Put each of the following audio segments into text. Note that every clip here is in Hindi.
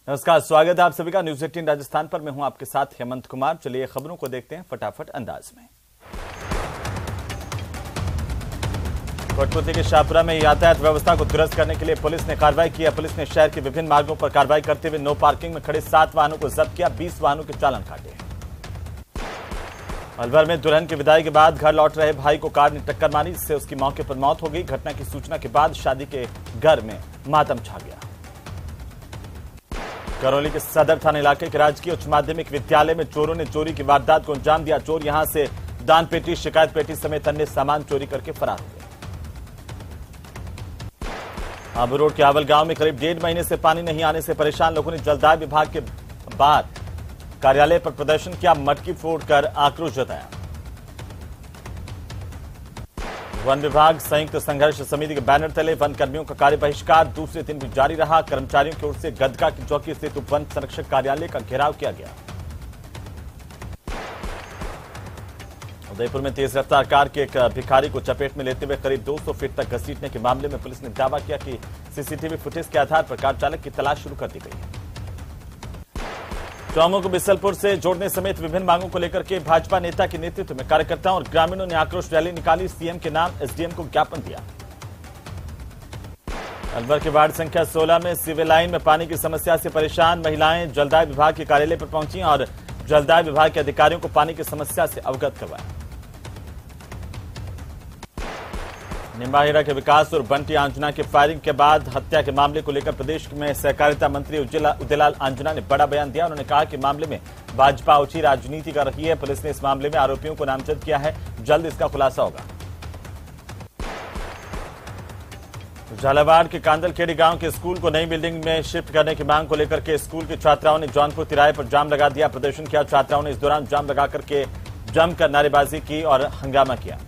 नमस्कार, स्वागत है आप सभी का न्यूज 18 राजस्थान पर। मैं हूं आपके साथ हेमंत कुमार। चलिए खबरों को देखते हैं फटाफट अंदाज में। कोटपुतली के शाहपुरा में यातायात व्यवस्था को दुरुस्त करने के लिए पुलिस ने कार्रवाई की। पुलिस ने शहर के विभिन्न मार्गों पर कार्रवाई करते हुए नो पार्किंग में खड़े 7 वाहनों को जब्त किया, 20 वाहनों के चालान काटे। अलवर में दुल्हन की विदाई के बाद घर लौट रहे भाई को कार ने टक्कर मारी, जिससे उसकी मौके पर मौत हो गई। घटना की सूचना के बाद शादी के घर में मातम छा गया। करौली के सदर थाना इलाके के राजकीय उच्च माध्यमिक विद्यालय में चोरों ने चोरी की वारदात को अंजाम दिया। चोर यहां से दान पेटी, शिकायत पेटी समेत अन्य सामान चोरी करके फरार हो गए। आबू रोड के आवल गांव में करीब 1.5 महीने से पानी नहीं आने से परेशान लोगों ने जलदाय विभाग के बाहर कार्यालय पर प्रदर्शन किया, मटकी फोड़कर आक्रोश जताया। वन विभाग संयुक्त संघर्ष समिति के बैनर तले वन कर्मियों का कार्य बहिष्कार दूसरे दिन भी जारी रहा। कर्मचारियों की ओर से गदका की चौकी स्थित उप वन संरक्षक कार्यालय का घेराव किया गया। उदयपुर में तेज रफ्तार कार के एक भिखारी को चपेट में लेते हुए करीब 200 फीट तक घसीटने के मामले में पुलिस ने दावा किया कि सीसीटीवी फुटेज के आधार पर कार चालक की तलाश शुरू कर दी गई है। चौमू को बिसलपुर से जोड़ने समेत विभिन्न मांगों को लेकर के भाजपा नेता के नेतृत्व में कार्यकर्ताओं और ग्रामीणों ने आक्रोश रैली निकाली। सीएम के नाम एसडीएम को ज्ञापन दिया। अलवर के वार्ड संख्या 16 में सिविल लाइन में पानी की समस्या से परेशान महिलाएं जलदाय विभाग के कार्यालय पर पहुंची और जलदाय विभाग के अधिकारियों को पानी की समस्या से अवगत करवाया। निम्बाहेड़ा के विकास और बंटी आंजना की फायरिंग के बाद हत्या के मामले को लेकर प्रदेश में सहकारिता मंत्री उदयलाल आंजना ने बड़ा बयान दिया। उन्होंने कहा कि मामले में भाजपा ओछी राजनीति कर रही है। पुलिस ने इस मामले में आरोपियों को नामजद किया है, जल्द इसका खुलासा होगा। झालावाड़ के कांदलखेड़ी गांव के स्कूल को नई बिल्डिंग में शिफ्ट करने की मांग को लेकर के स्कूल के छात्राओं ने जौनपुर तिराहे पर जाम लगा दिया, प्रदर्शन किया। छात्राओं ने इस दौरान जाम लगा करके जमकर नारेबाजी की और हंगामा किया।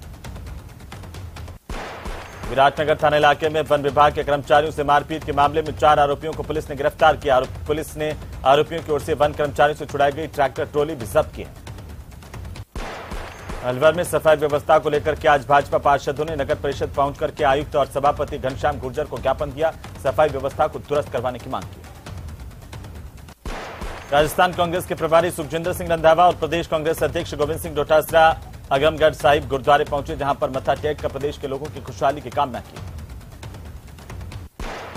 विराटनगर थाना इलाके में वन विभाग के कर्मचारियों से मारपीट के मामले में 4 आरोपियों को पुलिस ने गिरफ्तार किया। पुलिस ने आरोपियों की ओर से वन कर्मचारियों से छुड़ाई गई ट्रैक्टर ट्रॉली भी जब्त की है। अलवर में सफाई व्यवस्था को लेकर के आज भाजपा पार्षदों ने नगर परिषद पहुंच करके आयुक्त और सभापति घनश्याम गुर्जर को ज्ञापन दिया, सफाई व्यवस्था को दुरुस्त करवाने की मांग की। राजस्थान कांग्रेस के प्रभारी सुखजिंदर सिंह रंधावा और प्रदेश कांग्रेस अध्यक्ष गोविंद सिंह डोटासरा आगमगढ़ साहिब गुरुद्वारे पहुंचे, जहां पर मत्था टेक कर प्रदेश के लोगों की खुशहाली की कामना की।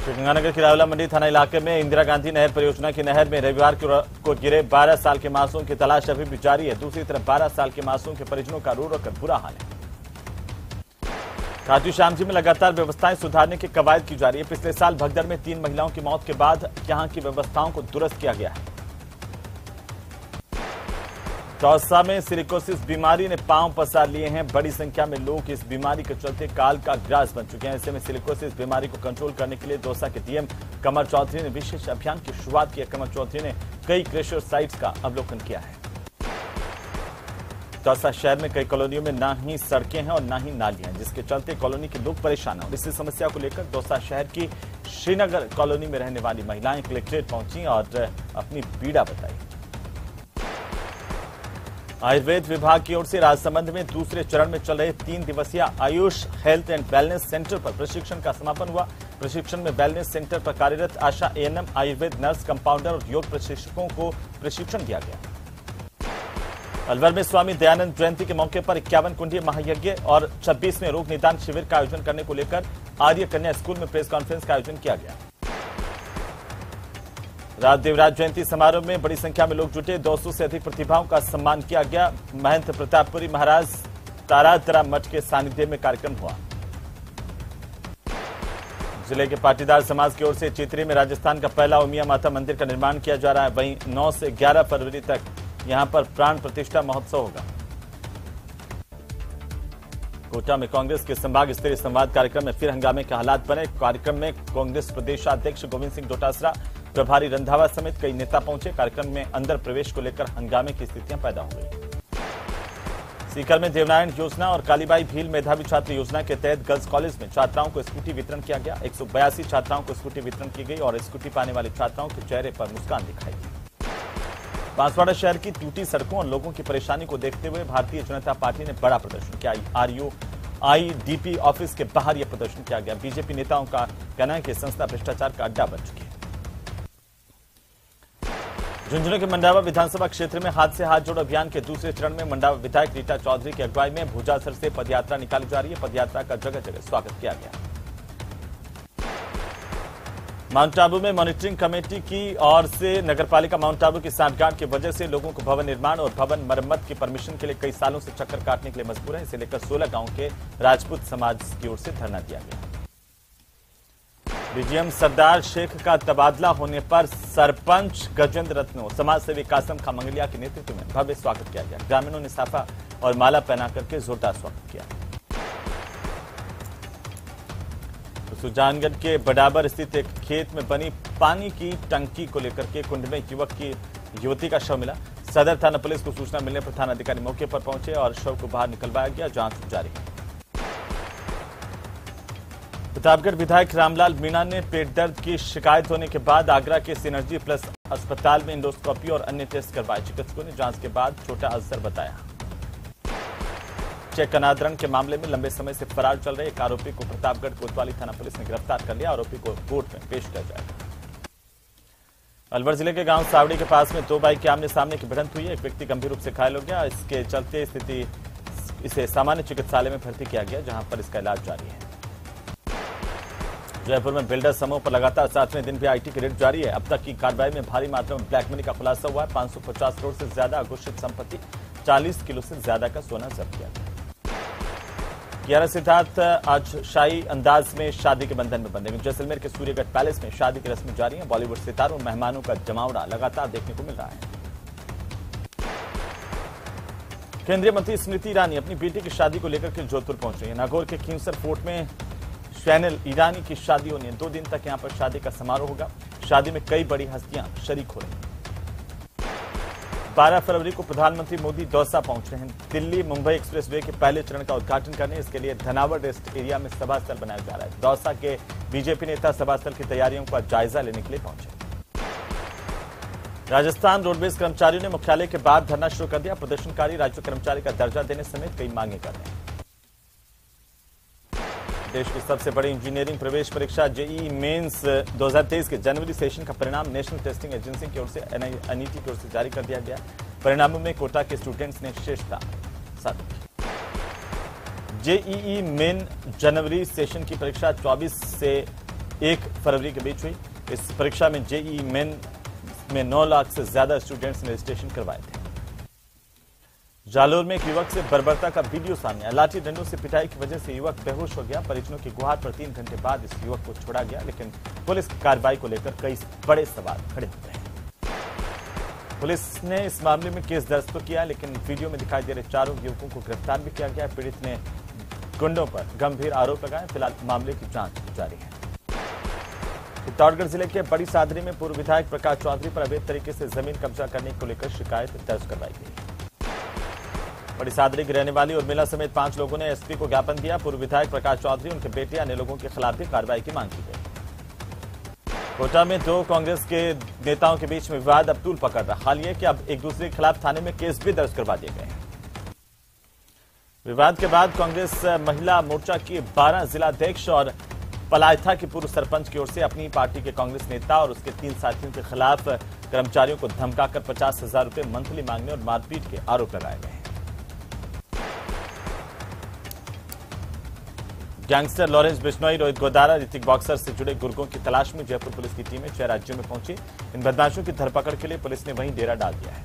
श्रीगंगानगर के रावला मंडी थाना इलाके में इंदिरा गांधी नहर परियोजना की नहर में रविवार को गिरे 12 साल के मासूम की तलाश अभी भी जारी है। दूसरी तरफ 12 साल के मासूम के परिजनों का रो रो कर बुरा हाल है। खाटू श्याम जी में लगातार व्यवस्थाएं सुधारने की कवायद की जा रही है। पिछले साल भगदड़ में 3 महिलाओं की मौत के बाद यहां की व्यवस्थाओं को दुरुस्त किया गया है। दौसा में सिलिकोसिस बीमारी ने पांव पसार लिए हैं। बड़ी संख्या में लोग इस बीमारी के चलते काल का ग्रास बन चुके हैं। ऐसे में सिलिकोसिस बीमारी को कंट्रोल करने के लिए दौसा के डीएम कमर चौधरी ने विशेष अभियान की शुरुआत की। कमर चौधरी ने कई क्रेशर साइट्स का अवलोकन किया है। दौसा शहर में कई कॉलोनियों में ना ही सड़कें हैं और ना ही नालियां हैं, जिसके चलते कॉलोनी के लोग परेशान हैं। और इसी समस्या को लेकर दौसा शहर की श्रीनगर कॉलोनी में रहने वाली महिलाएं कलेक्ट्रेट पहुंची और अपनी पीड़ा बताई। आयुर्वेद विभाग की ओर से राजसमंद में दूसरे चरण में चल रहे 3 दिवसीय Ayush health and wellness centre पर प्रशिक्षण का समापन हुआ। प्रशिक्षण में वेलनेस सेंटर पर कार्यरत आशा एएनएम, आयुर्वेद नर्स, कंपाउंडर और योग प्रशिक्षकों को प्रशिक्षण दिया गया। अलवर में स्वामी दयानंद जयंती के मौके पर 51 कुंडीय महायज्ञ और 26वें रोग निदान शिविर का आयोजन करने को लेकर आर्य कन्या स्कूल में प्रेस कॉन्फ्रेंस का आयोजन किया गया। राज देवराज जयंती समारोह में बड़ी संख्या में लोग जुटे, 200 से अधिक प्रतिभाओं का सम्मान किया गया। महंत प्रतापपुरी महाराज तारातरा मठ के सानिध्य में कार्यक्रम हुआ। जिले के पाटीदार समाज की ओर से चित्री में राजस्थान का पहला उमिया माता मंदिर का निर्माण किया जा रहा है। वहीं 9 से 11 फरवरी तक यहां पर प्राण प्रतिष्ठा महोत्सव होगा। कोटा में कांग्रेस के संभाग स्तरीय संवाद कार्यक्रम में फिर हंगामे के हालात बने। कार्यक्रम में कांग्रेस प्रदेशाध्यक्ष गोविंद सिंह डोटासरा, प्रभारी रंधावा समेत कई नेता पहुंचे। कार्यक्रम में अंदर प्रवेश को लेकर हंगामे की स्थितियां पैदा हो गई। सीकर में देवनारायण योजना और कालीबाई भील मेधावी छात्र योजना के तहत गर्ल्स कॉलेज में छात्राओं को स्कूटी वितरण किया गया। 182 छात्राओं को स्कूटी वितरण की गई और स्कूटी पाने वाली छात्राओं के चेहरे पर मुस्कान दिखाई दी। बांसवाड़ा शहर की टूटी सड़कों और लोगों की परेशानी को देखते हुए भारतीय जनता पार्टी ने बड़ा प्रदर्शन किया। आईडीपी ऑफिस के बाहर यह प्रदर्शन किया गया। बीजेपी नेताओं का कहना है कि संस्था भ्रष्टाचार का अड्डा बन चुकी है। झुंझुनू के मंडावा विधानसभा क्षेत्र में हाथ से हाथ जोड़ो अभियान के दूसरे चरण में मंडावा विधायक रीटा चौधरी की अगुवाई में भूजासर से पदयात्रा निकाली जा रही है। पदयात्रा का जगह जगह स्वागत किया गया। माउंट आबू में मॉनिटरिंग कमेटी की ओर से नगरपालिका माउंट आबू की सांठगांठ की वजह से लोगों को भवन निर्माण और भवन मरम्मत की परमिशन के लिए कई सालों से चक्कर काटने के लिए मजबूर है। इसे लेकर 16 गांव के राजपूत समाज की ओर से धरना दिया गया। डीजीएम सरदार शेख का तबादला होने पर सरपंच गजेंद्र रत्नो, समाजसेवी कासम खां मंगलिया के नेतृत्व में भव्य स्वागत किया गया। ग्रामीणों ने साफा और माला पहना करके जोरदार स्वागत किया। सुजानगढ़ के बडाबर स्थित एक खेत में बनी पानी की टंकी को लेकर के कुंड में युवती का शव मिला। सदर थाना पुलिस को सूचना मिलने पर थाना अधिकारी मौके पर पहुंचे और शव को बाहर निकलवाया गया। जांच जारी है। प्रतापगढ़ विधायक रामलाल मीणा ने पेट दर्द की शिकायत होने के बाद आगरा के सिनर्जी प्लस अस्पताल में इंडोस्कोपी और अन्य टेस्ट करवाए। चिकित्सकों ने जांच के बाद छोटा अल्सर बताया। चेक अनादरण के मामले में लंबे समय से फरार चल रहे एक आरोपी को प्रतापगढ़ कोतवाली थाना पुलिस ने गिरफ्तार कर लिया। आरोपी को कोर्ट में पेश किया जाएगा। अलवर जिले के गांव सावड़ी के पास में दो बाइक के आमने सामने की भिड़ंत हुई है। एक व्यक्ति गंभीर रूप से घायल हो गया। इसके चलते इसे सामान्य चिकित्सालय में भर्ती किया गया, जहां पर इसका इलाज जारी है। जयपुर में बिल्डर समूह पर लगातार 7वें दिन भी आईटी की रेड जारी है। अब तक की कार्रवाई में भारी मात्रा में ब्लैक मनी का खुलासा हुआ है। 550 करोड़ से ज्यादा अघोषित संपत्ति, 40 किलो से ज्यादा का सोना जब्त किया गया। कियारा सिद्धार्थ आज शाही अंदाज में शादी के बंधन में बंधेंगे। जैसलमेर के सूर्यगढ़ पैलेस में शादी की रस्में जारी हैं। बॉलीवुड सितारों मेहमानों का जमावड़ा लगातार देखने को मिल रहा है। केंद्रीय मंत्री स्मृति ईरानी अपनी बेटी की शादी को लेकर के जोधपुर पहुंच रही है। नागौर के खींवसर फोर्ट में शैनल ईरानी की शादी होनी है। 2 दिन तक यहां पर शादी का समारोह होगा। शादी में कई बड़ी हस्तियां शरीक हो रही हैं। 12 फरवरी को प्रधानमंत्री मोदी दौसा पहुंच रहे हैं। दिल्ली मुंबई एक्सप्रेसवे के पहले चरण का उद्घाटन करने, इसके लिए धनावर रेस्ट एरिया में सभा स्थल बनाया जा रहा है। दौसा के बीजेपी नेता सभा स्थल की तैयारियों का जायजा लेने के लिए पहुंचे। राजस्थान रोडवेज कर्मचारियों ने मुख्यालय के बाहर धरना शुरू कर दिया। प्रदर्शनकारी राज्य कर्मचारी का दर्जा देने समेत कई मांगे कर रहे हैं। देश की सबसे बड़ी इंजीनियरिंग प्रवेश परीक्षा जेईई मेंस 2023 के जनवरी सेशन का परिणाम नेशनल टेस्टिंग एजेंसी की ओर से एनईटी की ओर से जारी कर दिया गया। परिणामों में कोटा के स्टूडेंट्स ने श्रेष्ठता साधी। जेईई मेन जनवरी सेशन की परीक्षा 24 से 1 फरवरी के बीच हुई। इस परीक्षा में जेईई मेन में 9 लाख से ज्यादा स्टूडेंट्स ने रजिस्ट्रेशन करवाए थे। जालोर में एक युवक से बर्बरता का वीडियो सामने आया। लाठी डंडों से पिटाई की वजह से युवक बेहोश हो गया। परिजनों की गुहार पर 3 घंटे बाद इस युवक को छोड़ा गया, लेकिन पुलिस की कार्रवाई को लेकर कई बड़े सवाल खड़े हो गए। पुलिस ने इस मामले में केस दर्ज तो किया, लेकिन वीडियो में दिखाई दे रहे 4 युवकों को गिरफ्तार भी किया गया। पीड़ित ने गुंडों पर गंभीर आरोप लगाए। फिलहाल मामले की जांच जारी है। चित्तौड़गढ़ जिले के बड़ी सादरी में पूर्व विधायक प्रकाश चौधरी पर अवैध तरीके से जमीन कब्जा करने को लेकर शिकायत दर्ज करवाई गई। बड़ी सादरी की रहने वाली उर्मिला समेत 5 लोगों ने एसपी को ज्ञापन दिया। पूर्व विधायक प्रकाश चौधरी, उनके बेटे, अन्य लोगों के खिलाफ भी कार्रवाई की मांग की गई। कोटा में 2 कांग्रेस के नेताओं के बीच में विवाद अब तूल पकड़ रहा। हाल यह कि अब एक दूसरे के खिलाफ थाने में केस भी दर्ज करवा दिए गए हैं। विवाद के बाद कांग्रेस महिला मोर्चा की 12 जिलाध्यक्ष और पलायथा के पूर्व सरपंच की ओर से अपनी पार्टी के कांग्रेस नेता और उसके 3 साथियों के खिलाफ कर्मचारियों को धमकाकर 50,000 रुपए मंथली मांगने और मारपीट के आरोप लगाए गए हैं। Gangster Lawrence Bishnoi, Rohit Godara, Hrithik boxer से जुड़े गुर्गों की तलाश में जयपुर पुलिस की टीमें 6 राज्यों में पहुंची। इन बदमाशों की धरपकड़ के लिए पुलिस ने वहीं डेरा डाल दिया है।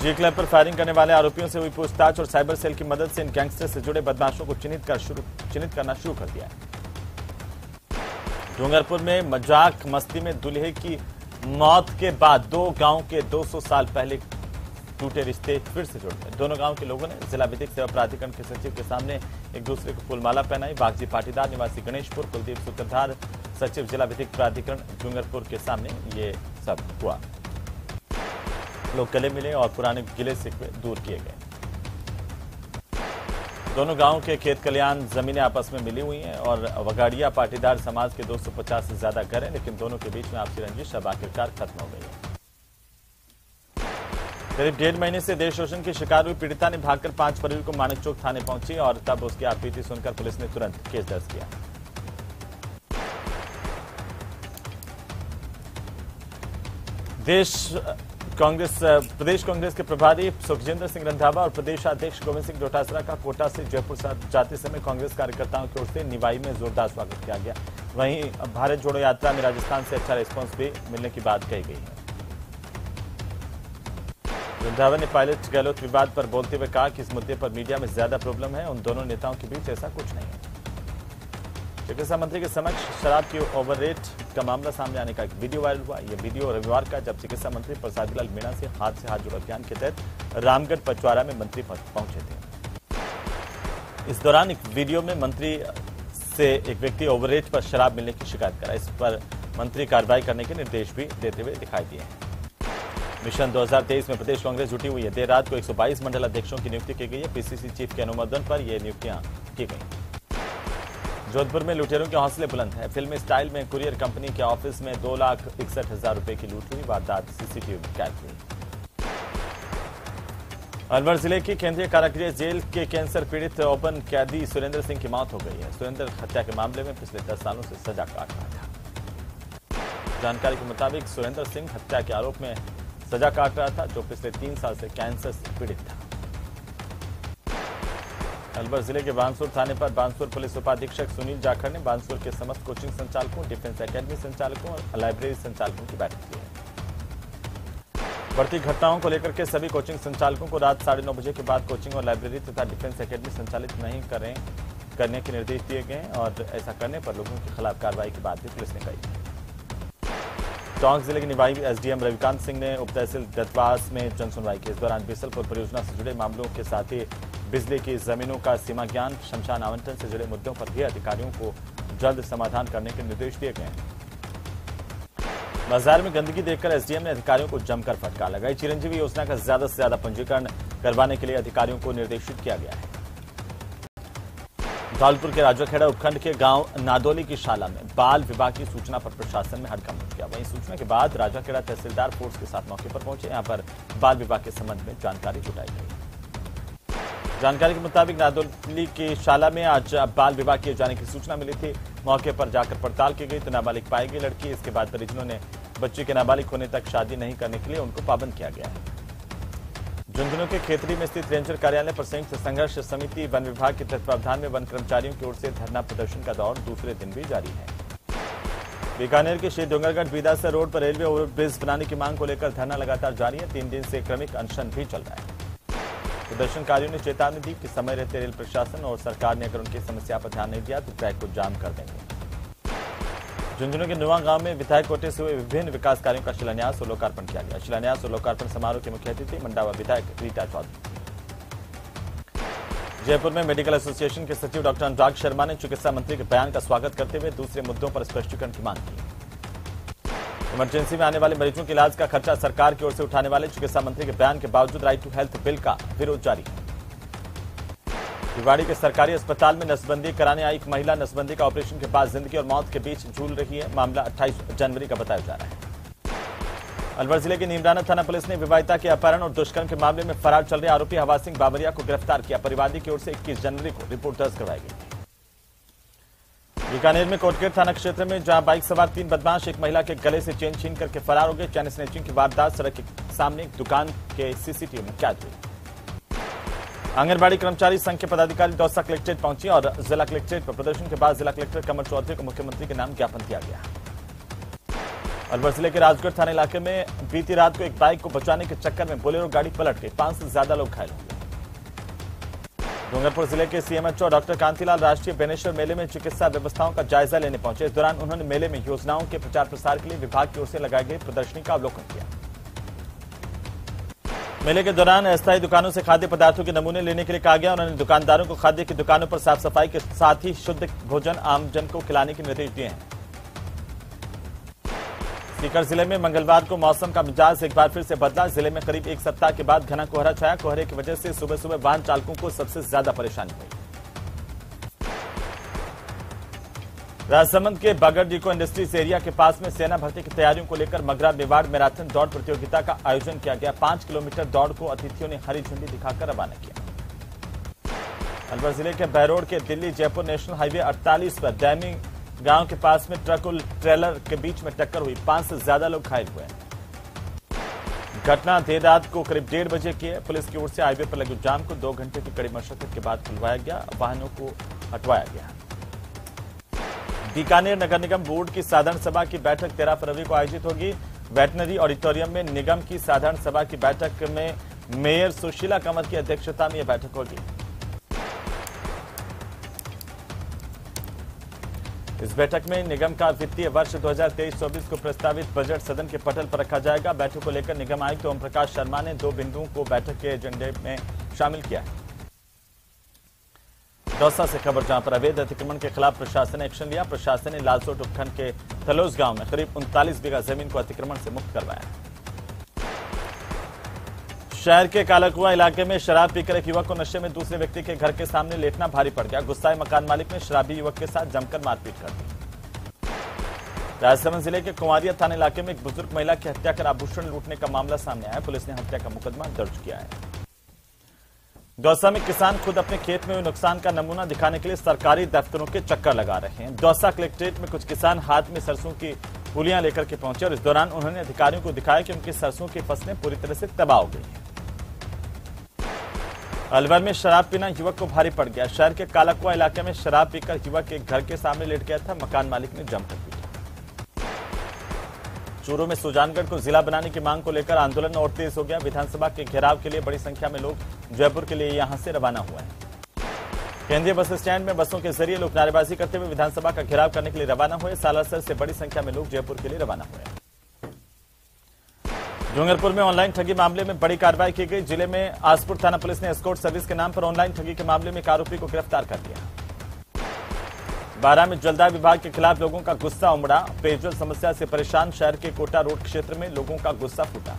जी क्लब पर फायरिंग करने वाले आरोपियों से हुई पूछताछ और साइबर सेल की मदद से इन गैंगस्टर से जुड़े बदमाशों को चिन्हित करना शुरू कर दिया है। डूंगरपुर में मजाक मस्ती में दूल्हे की मौत के बाद 2 गांव के 200 साल पहले टूटे रिश्ते फिर से जुड़ गए। दोनों गांव के लोगों ने जिला विधिक सेवा प्राधिकरण के सचिव के सामने एक दूसरे को फूलमाला पहनाई। बागजी पाटीदार निवासी गणेशपुर, कुलदीप सूत्रधार सचिव जिला विधिक प्राधिकरण डूंगरपुर के सामने ये सब हुआ। लोग गले मिले और पुराने गिले शिकवे दूर किए गए। दोनों गांव के खेत खलियान जमीनें आपस में मिली हुई हैं और वगाड़िया पाटीदार समाज के 250 से ज्यादा घर हैं, लेकिन दोनों के बीच में आपसी रंजिश अब आखिरकार खत्म हो गई है। करीब 1.5 महीने से देह शोषण की शिकार हुई पीड़िता ने भागकर 5 फरवरी को मानिक चौक थाने पहुंची और तब उसकी आपबीती सुनकर पुलिस ने तुरंत केस दर्ज किया। प्रदेश कांग्रेस के प्रभारी सुखजिंदर सिंह रंधावा और प्रदेशाध्यक्ष गोविंद सिंह डोटासरा का कोटा से जयपुर जाते समय कांग्रेस कार्यकर्ताओं की ओर से निवाई में जोरदार स्वागत किया गया। वहीं भारत जोड़ो यात्रा में राजस्थान से अच्छा रिस्पांस भी मिलने की बात कही गई है। रंधावा ने पायलट गहलोत विवाद पर बोलते हुए कहा कि इस मुद्दे पर मीडिया में ज्यादा प्रॉब्लम है, उन दोनों नेताओं के बीच ऐसा कुछ नहीं है। चिकित्सा मंत्री के समक्ष शराब की ओवररेट का मामला सामने आने का एक वीडियो वायरल हुआ। यह वीडियो रविवार का, जब चिकित्सा मंत्री प्रसादीलाल मीणा से हाथ जोड़ो अभियान के तहत रामगढ़ पचवाड़ा में मंत्री पहुंचे थे। इस दौरान एक वीडियो में मंत्री से एक व्यक्ति ओवररेट पर शराब मिलने की शिकायत करा। इस पर मंत्री कार्रवाई करने के निर्देश भी देते हुए दिखाई दिए हैं। मिशन 2023 में प्रदेश कांग्रेस जुटी हुई है। देर रात को 122 मंडल अध्यक्षों की नियुक्ति की गई है। पीसीसी चीफ के अनुमोदन पर यह नियुक्तियां की गई। जोधपुर में लुटेरों के हौसले बुलंद है। फिल्मी स्टाइल में कुरियर कंपनी के ऑफिस में 2,61,000 रुपए की लूट हुई। वारदात सीसीटीवी में कैद हुई। अलवर जिले की केंद्रीय कारागृह जेल के कैंसर पीड़ित ओपन कैदी सुरेंद्र सिंह की मौत हो गई है। सुरेंद्र हत्या के मामले में पिछले 10 सालों से सजा काट रहा था। जानकारी के मुताबिक सुरेंद्र सिंह हत्या के आरोप में सजा काट रहा था, जो पिछले 3 साल से कैंसर से पीड़ित था। अलवर जिले के बांसुर थाने पर बांसुर पुलिस उपाधीक्षक सुनील जाखड़ ने बांसुर के समस्त कोचिंग संचालकों, डिफेंस एकेडमी संचालकों और लाइब्रेरी संचालकों की बैठक की है। बढ़ती घटनाओं को लेकर के सभी कोचिंग संचालकों को रात 9:30 बजे के बाद कोचिंग और लाइब्रेरी तथा डिफेंस एकेडमी संचालित नहीं करने के निर्देश दिए गए और ऐसा करने पर लोगों के खिलाफ कार्रवाई की बात भी पुलिस ने कही। टोंक जिले के निवाई एसडीएम रविकांत सिंह ने उप तहसील दत्तवास में जन सुनवाई की। इस दौरान बीसलपुर परियोजना से जुड़े मामलों के साथ ही बिजली की जमीनों का सीमा ज्ञान, शमशान आवंटन से जुड़े मुद्दों पर भी अधिकारियों को जल्द समाधान करने के निर्देश दिए गए हैं। बाजार में गंदगी देखकर एसडीएम ने अधिकारियों को जमकर फटकार लगाई। चिरंजीवी योजना का ज्यादा से ज्यादा पंजीकरण करवाने के लिए अधिकारियों को निर्देशित किया गया है। धौलपुर के राजाखेड़ा उपखंड के गांव नादोली की शाला में बाल विवाह की सूचना पर प्रशासन में हड़कंप मच गया। वहीं सूचना के बाद राजाखेड़ा तहसीलदार फोर्स के साथ मौके पर पहुंचे। यहां पर बाल विवाह के संबंध में जानकारी जुटाई गई। जानकारी के मुताबिक नादोली की शाला में आज बाल विवाह किए जाने की सूचना मिली थी। मौके पर जाकर पड़ताल की गई तो नाबालिग पाई गई लड़की। इसके बाद परिजनों ने बच्चे के नाबालिग होने तक शादी नहीं करने के लिए उनको पाबंद किया गया है। झुंझुनू के खेतरी में स्थित रेंजर कार्यालय पर संयुक्त संघर्ष समिति वन विभाग के तत्वावधान में वन कर्मचारियों की ओर से धरना प्रदर्शन का दौर दूसरे दिन भी जारी है। बीकानेर के श्री डोंगरगढ़ बीदासर रोड पर रेलवे ओवरब्रिज बनाने की मांग को लेकर धरना लगातार जारी है। 3 दिन से क्रमिक अनशन भी चल रहा है। प्रदर्शनकारियों ने चेतावनी दी कि समय रहते रेल प्रशासन और सरकार ने अगर उनकी समस्या पर ध्यान नहीं दिया तो ट्रैक को जाम कर देंगे। झुंझुनू के नुआ गांव में विधायक कोटे से हुए विभिन्न विकास कार्यों का शिलान्यास और लोकार्पण किया गया। शिलान्यास और लोकार्पण समारोह के मुख्य अतिथि मंडावा विधायक रीटा चौधरी। जयपुर में मेडिकल एसोसिएशन के सचिव डॉक्टर अनुराग शर्मा ने चिकित्सा मंत्री के बयान का स्वागत करते हुए दूसरे मुद्दों पर स्पष्टीकरण की मांग की। इमरजेंसी में आने वाले मरीजों के इलाज का खर्चा सरकार की ओर से उठाने वाले चिकित्सा मंत्री के बयान के बावजूद राइट टू हेल्थ बिल का विरोध जारी है। भिवाड़ी के सरकारी अस्पताल में नसबंदी कराने आई एक महिला नसबंदी का ऑपरेशन के बाद जिंदगी और मौत के बीच झूल रही है। मामला 28 जनवरी का बताया जा रहा है। अलवर जिले के नीमराना थाना पुलिस ने विवाहिता के अपहरण और दुष्कर्म के मामले में फरार चल रहे आरोपी हवा सिंह बाबरिया को गिरफ्तार किया। परिवादी की ओर से 21 जनवरी को रिपोर्ट दर्ज करवाई गई। बीकानेर में कोटखेड़ थाना क्षेत्र में जहां बाइक सवार 3 बदमाश एक महिला के गले से चेन छीन करके फरार हो गए। चैन स्नैचिंग की वारदात सड़क के सामने एक दुकान के सीसीटीवी में कैद हुई। आंगनबाड़ी कर्मचारी संघ के पदाधिकारी दौसा कलेक्ट्रेट पहुंची और जिला कलेक्ट्रेट पर प्रदर्शन के बाद जिला कलेक्टर कमर चौधरी को मुख्यमंत्री के नाम ज्ञापन दिया गया। अलवर जिले के राजगढ़ थाना इलाके में बीती रात को एक बाइक को बचाने के चक्कर में बोलेरो गाड़ी पलट गई। 5 से ज्यादा लोग घायल हो गए। डूंगरपुर जिले के सीएमएचओ डॉक्टर कांतिलाल राष्ट्रीय बेनेश्वर मेले में चिकित्सा व्यवस्थाओं का जायजा लेने पहुंचे। इस दौरान उन्होंने मेले में योजनाओं के प्रचार प्रसार के लिए विभाग की ओर से लगाई गई प्रदर्शनी का अवलोकन किया। मेले के दौरान अस्थायी दुकानों से खाद्य पदार्थों के नमूने लेने के लिए कहा गया। उन्होंने दुकानदारों को खाद्य की दुकानों पर साफ सफाई के साथ ही शुद्ध भोजन आमजन को खिलाने के निर्देश दिए हैं। सीकर जिले में मंगलवार को मौसम का मिजाज एक बार फिर से बदला। जिले में करीब 1 सप्ताह के बाद घना कोहरा छाया। कोहरे की वजह से सुबह सुबह वाहन चालकों को सबसे ज्यादा परेशानी हुई। राजसमंद के बागड़डीको इंडस्ट्रीज एरिया के पास में सेना भर्ती की तैयारियों को लेकर मगरा मेवाड़ मैराथन दौड़ प्रतियोगिता का आयोजन किया गया। 5 किलोमीटर दौड़ को अतिथियों ने हरी झंडी दिखाकर रवाना किया। अलवर जिले के बहरोड के दिल्ली जयपुर नेशनल हाईवे 48 पर डैमी गांव के पास में ट्रक और ट्रेलर के बीच में टक्कर हुई। 5 से ज्यादा लोग घायल हुए। घटना देर रात को करीब 1:30 बजे की है। पुलिस की ओर से हाईवे पर लगे जाम को 2 घंटे की कड़ी मशक्कत के बाद खुलवाया गया, वाहनों को हटवाया गया। बीकानेर नगर निगम बोर्ड की साधारण सभा की बैठक 13 फरवरी को आयोजित होगी। वेटनरी ऑडिटोरियम में निगम की साधारण सभा की बैठक में मेयर सुशीला कंवर की अध्यक्षता में यह बैठक होगी। इस बैठक में निगम का वित्तीय वर्ष 2023-24 को प्रस्तावित बजट सदन के पटल पर रखा जाएगा। बैठक को लेकर निगम आयुक्त ओम प्रकाश शर्मा ने 2 बिंदुओं को बैठक के एजेंडे में शामिल किया है। दौसा से खबर, जहां पर अवैध अतिक्रमण के खिलाफ प्रशासन ने एक्शन लिया। प्रशासन ने लालसोट उपखंड के थलोस गांव में करीब 39 बीघा जमीन को अतिक्रमण से मुक्त करवाया। शहर के कालाकुआ इलाके में शराब पीकर एक युवक को नशे में दूसरे व्यक्ति के घर के सामने लेटना भारी पड़ गया। गुस्साए मकान मालिक ने शराबी युवक के साथ जमकर मारपीट कर दी। राजसमंद जिले के कुंवारिया थाना इलाके में एक बुजुर्ग महिला की हत्या कर आभूषण लूटने का मामला सामने आया। पुलिस ने हत्या का मुकदमा दर्ज किया है। दौसा में किसान खुद अपने खेत में हुए नुकसान का नमूना दिखाने के लिए सरकारी दफ्तरों के चक्कर लगा रहे हैं। दौसा कलेक्ट्रेट में कुछ किसान हाथ में सरसों की पुलियां लेकर के पहुंचे और इस दौरान उन्होंने अधिकारियों को दिखाया कि उनकी सरसों की फसलें पूरी तरह से तबाह हो गई हैं। अलवर में शराब पीना युवक को भारी पड़ गया। शहर के कालाकुआ इलाके में शराब पीकर युवक एक घर के सामने लेट गया था। मकान मालिक ने जमकर पीटा। चूरू में सुजानगढ़ को जिला बनाने की मांग को लेकर आंदोलन और तेज हो गया। विधानसभा के घेराव के लिए बड़ी संख्या में लोग जयपुर के लिए यहां से रवाना हुए हैं। केंद्रीय बस स्टैंड में बसों के जरिए लोग नारेबाजी करते हुए विधानसभा का घेराव करने के लिए रवाना हुए। सालासर से बड़ी संख्या में लोग जयपुर के लिए रवाना हुए। डूंगरपुर में ऑनलाइन ठगी मामले में बड़ी कार्रवाई की गई। जिले में आसपुर थाना पुलिस ने एस्कॉर्ट सर्विस के नाम पर ऑनलाइन ठगी के मामले में एक आरोपी को गिरफ्तार कर लिया। बारां में जलदाय विभाग के खिलाफ लोगों का गुस्सा उमड़ा। पेयजल समस्या से परेशान शहर के कोटा रोड क्षेत्र में लोगों का गुस्सा फूटा।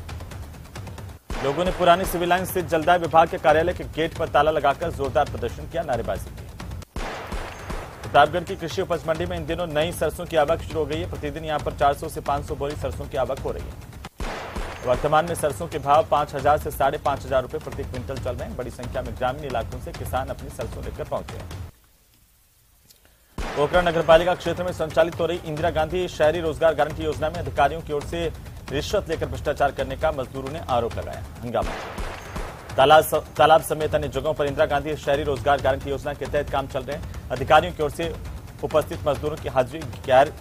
लोगों ने पुरानी सिविल लाइन स्थित जलदाय विभाग के कार्यालय के गेट पर ताला लगाकर जोरदार प्रदर्शन किया, नारेबाजी की। प्रतापगढ़ की कृषि उपज मंडी में इन दिनों नई सरसों की आवक शुरू हो गई है। प्रतिदिन यहां पर 400 से 500 बोरी सरसों की आवक हो रही है। वर्तमान में सरसों के भाव 5,000 से 5,500 रुपए प्रति क्विंटल चल रहे हैं। बड़ी संख्या में ग्रामीण इलाकों से किसान अपनी सरसों लेकर पहुंचे हैं। पोखरा नगरपालिका क्षेत्र में संचालित हो रही इंदिरा गांधी शहरी रोजगार गारंटी योजना में अधिकारियों की ओर से रिश्वत लेकर भ्रष्टाचार करने का मजदूरों ने आरोप लगाया। हंगामा, तालाब समेत अन्य जगहों पर इंदिरा गांधी शहरी रोजगार गारंटी योजना के तहत काम चल रहे हैं। अधिकारियों की ओर से उपस्थित मजदूरों की हाजिरी गैर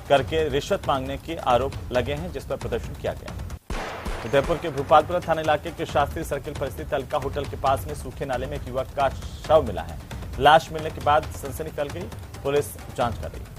करके रिश्वत मांगने के आरोप लगे हैं, जिस पर प्रदर्शन किया गया। उदयपुर के भूपालपुरा थाना इलाके के शास्त्री सर्किल पर स्थित अलका होटल के पास में सूखे नाले में एक युवक का शव मिला है। लाश मिलने के बाद सनसनी फैल गई। पुलिस जांच कर रही है।